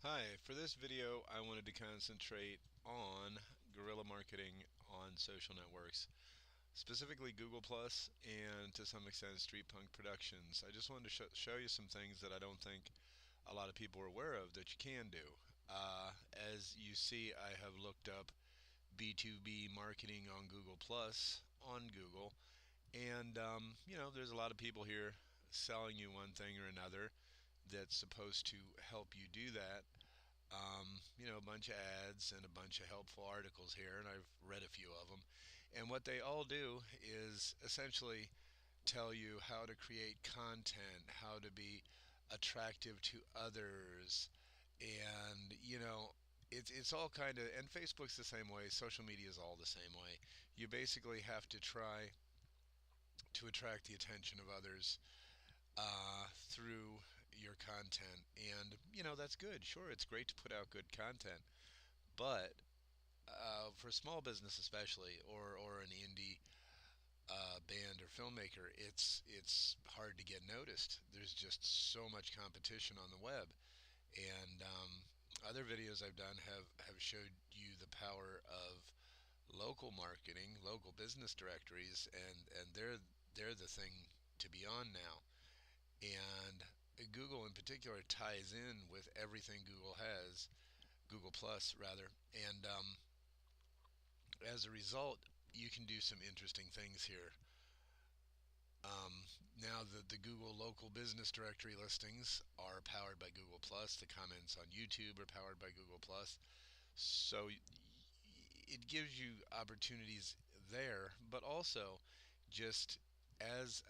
Hi, for this video I wanted to concentrate on guerrilla marketing on social networks, specifically Google Plus and to some extent Street Punk Productions. I just wanted to show you some things that I don't think a lot of people are aware of that you can do. As you see, I have looked up B2B marketing on Google Plus on Google, and there's a lot of people here selling you one thing or another that's supposed to help you do that. A bunch of ads and a bunch of helpful articles here, and I've read a few of them. And what they all do is essentially tell you how to create content, how to be attractive to others, and it's all kind of, and Facebook's the same way, social media is all the same way. You basically have to try to attract the attention of others through your content. And, that's good. Sure, it's great to put out good content. But for a small business, especially, or an indie band or filmmaker, it's hard to get noticed. There's just so much competition on the web. And other videos I've done have showed you the power of local marketing, local business directories, and they're the thing to be on now. And Google in particular ties in with everything Google has, Google Plus rather, and as a result, you can do some interesting things here. Now the Google local business directory listings are powered by Google Plus. The comments on YouTube are powered by Google Plus. So it gives you opportunities there, but also just as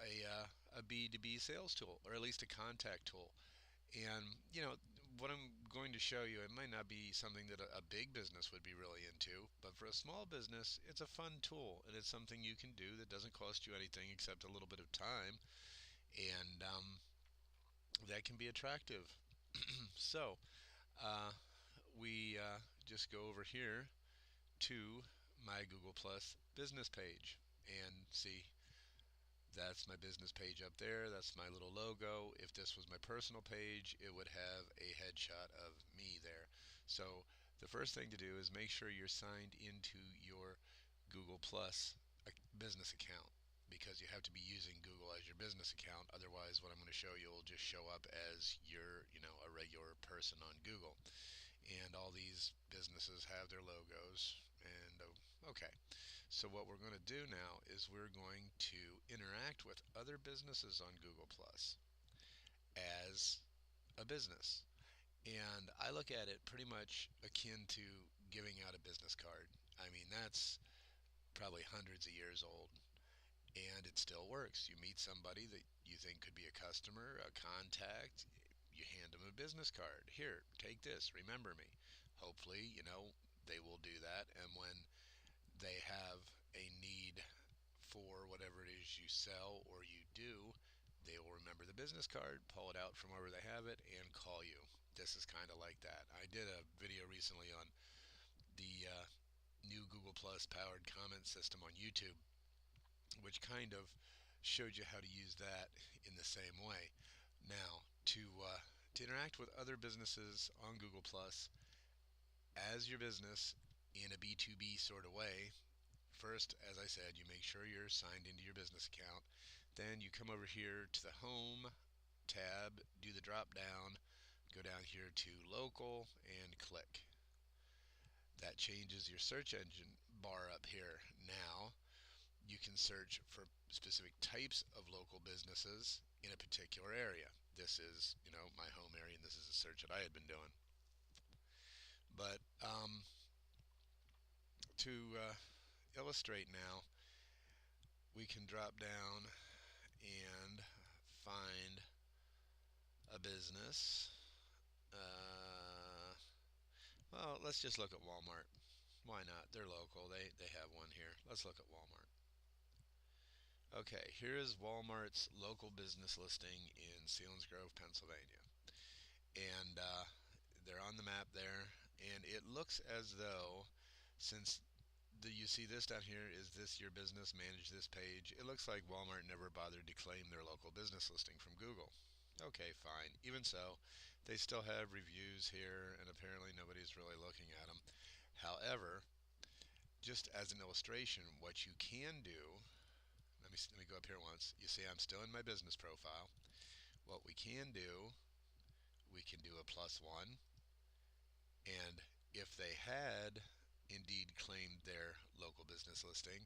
a B2B sales tool, or at least a contact tool. And what I'm going to show you, it might not be something that a big business would be really into, but for a small business, it's a fun tool, and it's something you can do that doesn't cost you anything except a little bit of time, and that can be attractive. So we just go over here to my Google Plus business page and see. That's my business page up there. That's my little logo. If this was my personal page, it would have a headshot of me there. So the first thing to do is make sure you're signed into your Google Plus business account, because you have to be using Google as your business account. Otherwise, what I'm going to show you will just show up as your, a regular person on Google. And all these businesses have their logos. And okay, so what we're going to do now is we're going to interact with other businesses on Google Plus as a business. And I look at it pretty much akin to giving out a business card. I mean, that's probably hundreds of years old, and it still works. You meet somebody that you think could be a customer, a contact, you hand them a business card. Here, take this, remember me. Hopefully, they will do that, and when they have a need for whatever it is you sell or you do, they will remember the business card, pull it out from wherever they have it, and call you. This is kind of like that. I did a video recently on the new Google Plus powered comment system on YouTube, which kind of showed you how to use that in the same way. Now, to interact with other businesses on Google Plus as your business in a B2B sort of way, first, as I said, you make sure you're signed into your business account. Then you come over here to the Home tab, do the drop down, go down here to Local, and click. That changes your search engine bar up here. Now you can search for specific types of local businesses in a particular area. This is, my home area, and this is a search that I had been doing. But to illustrate now, we can drop down and find a business. Well, let's just look at Walmart. Why not? They're local. They have one here. Let's look at Walmart. Okay, here is Walmart's local business listing in Selinsgrove, Pennsylvania. And they're on the map there, and it looks as though, since you see this down here, is this your business, manage this page, it looks like Walmart never bothered to claim their local business listing from Google. Okay, fine. Even so, they still have reviews here, and apparently nobody's really looking at them. However, just as an illustration, what you can do, let me go up here once. You see, I'm still in my business profile. What we can do, we can do a +1, and if they had indeed claimed their local business listing,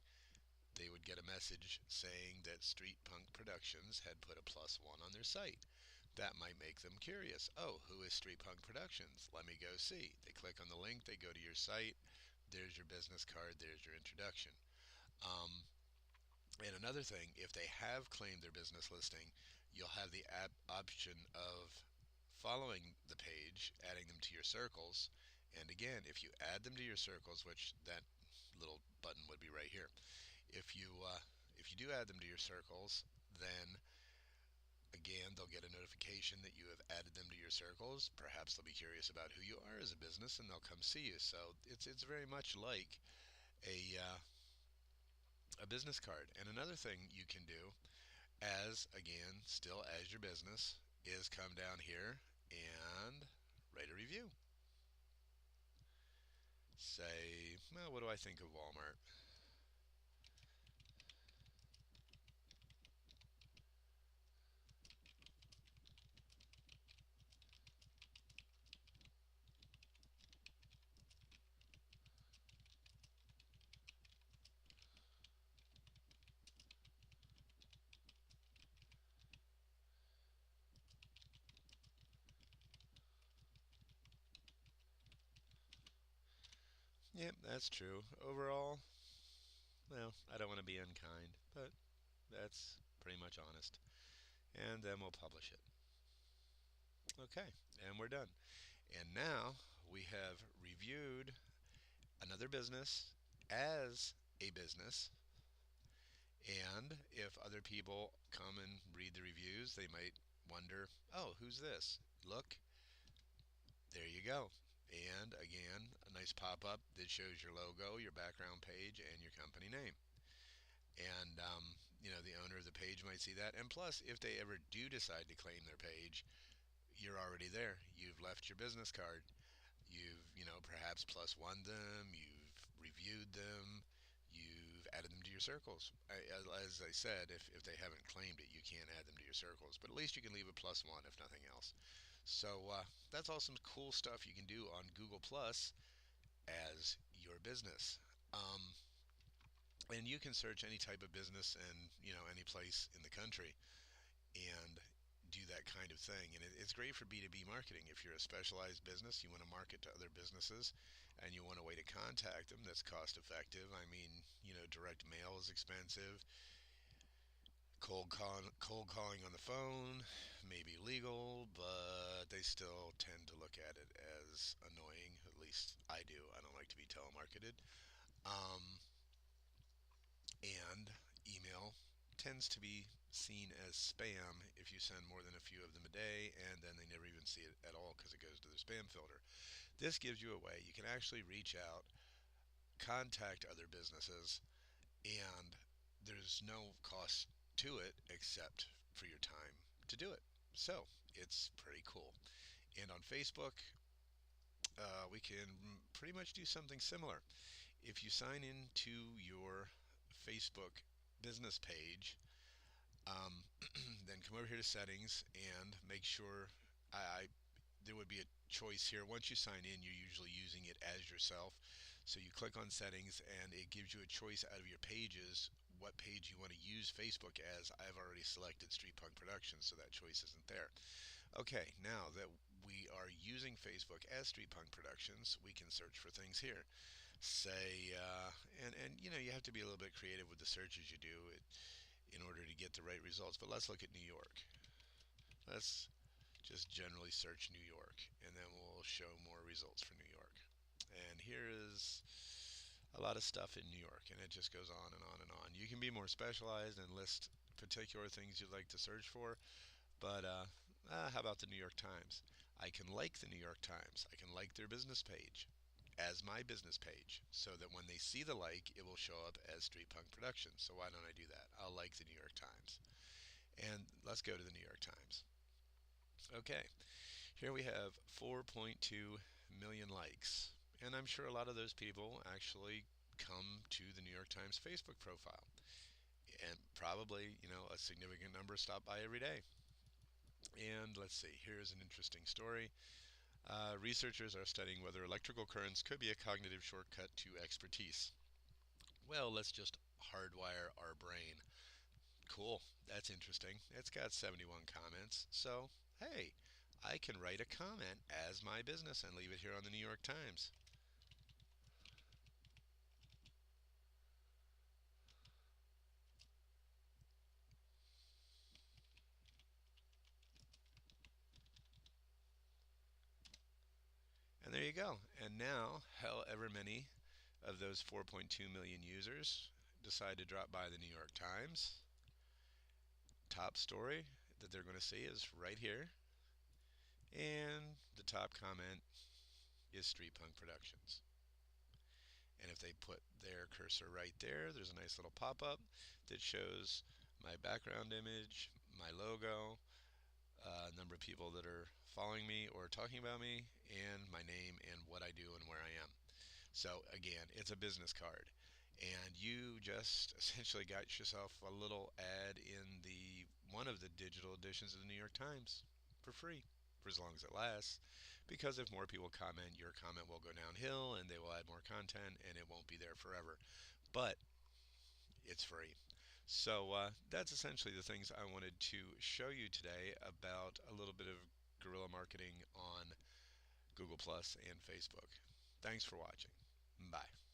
they would get a message saying that Street Punk Productions had put a +1 on their site. That might make them curious. Oh, who is Street Punk Productions? Let me go see. They click on the link, they go to your site. There's your business card, there's your introduction. Um, and another thing, if they have claimed their business listing, you'll have the option of following the page, adding them to your circles. And again, if you add them to your circles, which that little button would be right here, if you if you do add them to your circles, then again they'll get a notification that you have added them to your circles. Perhaps they'll be curious about who you are as a business, and they'll come see you. So it's very much like a business card. And another thing you can do, as again still as your business, is come down here and write a review. Say, well, what do I think of Walmart? Yep, that's true. Overall, well, I don't want to be unkind, but that's pretty much honest. And then we'll publish it. Okay, and we're done. And now we have reviewed another business as a business. And if other people come and read the reviews, they might wonder, oh, who's this? Look, there you go. And again, a nice pop up that shows your logo, your background page, and your company name. And, the owner of the page might see that. And plus, if they ever do decide to claim their page, you're already there. You've left your business card. You've, perhaps +1 them, you've reviewed them, you've added them to your circles. As I said, if they haven't claimed it, you can't add them to your circles, but at least you can leave a +1 if nothing else. So that's all some cool stuff you can do on Google Plus as your business. Um, and you can search any type of business and any place in the country and do that kind of thing. And it's great for B2B marketing. If you're a specialized business, you want to market to other businesses, and you want a way to contact them that's cost effective. I mean, direct mail is expensive. Cold calling on the phone may be legal, but they still tend to look at it as annoying. At least I do. I don't like to be telemarketed. Um, and email tends to be seen as spam if you send more than a few of them a day, and then they never even see it at all because it goes to the spam filter. This gives you a way you can actually reach out, contact other businesses, and there's no cost to it except for your time to do it. So it's pretty cool. And on Facebook, we can pretty much do something similar. If you sign into your Facebook business page, um, then come over here to settings and make sure there would be a choice here. Once you sign in, you're usually using it as yourself. So you click on settings and it gives you a choice out of your pages what page you want to use Facebook as. I've already selected Street Punk Productions, so that choice isn't there. Okay, now that we are using Facebook as Street Punk Productions, we can search for things here. Say, and you have to be a little bit creative with the searches you do in order to get the right results. But let's look at New York. Let's just generally search New York, and then we'll show more results for New York. And here is a lot of stuff in New York, and it just goes on and on and on. You can be more specialized and list particular things you'd like to search for, but how about the New York Times? I can like the New York Times. I can like their business page as my business page, so that when they see the like, it will show up as Street Punk Productions. So why don't I do that? I'll like the New York Times. And let's go to the New York Times. Okay, here we have 4.2 million likes. And I'm sure a lot of those people actually come to the New York Times Facebook profile. And probably, a significant number stop by every day. And let's see, here's an interesting story. Researchers are studying whether electrical currents could be a cognitive shortcut to expertise. Well, let's just hardwire our brain. Cool, that's interesting. It's got 71 comments. So, hey, I can write a comment as my business and leave it here on the New York Times. And there you go. And now, however many of those 4.2 million users decide to drop by the New York Times, top story that they're going to see is right here. And the top comment is Street Punk Productions. And if they put their cursor right there, there's a nice little pop-up that shows my background image, my logo, a number of people that are following me or talking about me, and my name and what I do and where I am. So again, it's a business card. And you just essentially got yourself a little ad in the one of the digital editions of the New York Times for free for as long as it lasts. Because if more people comment, your comment will go downhill and they will add more content and it won't be there forever. But it's free. So that's essentially the things I wanted to show you today about a little bit of guerrilla marketing on Google Plus and Facebook. Thanks for watching. Bye.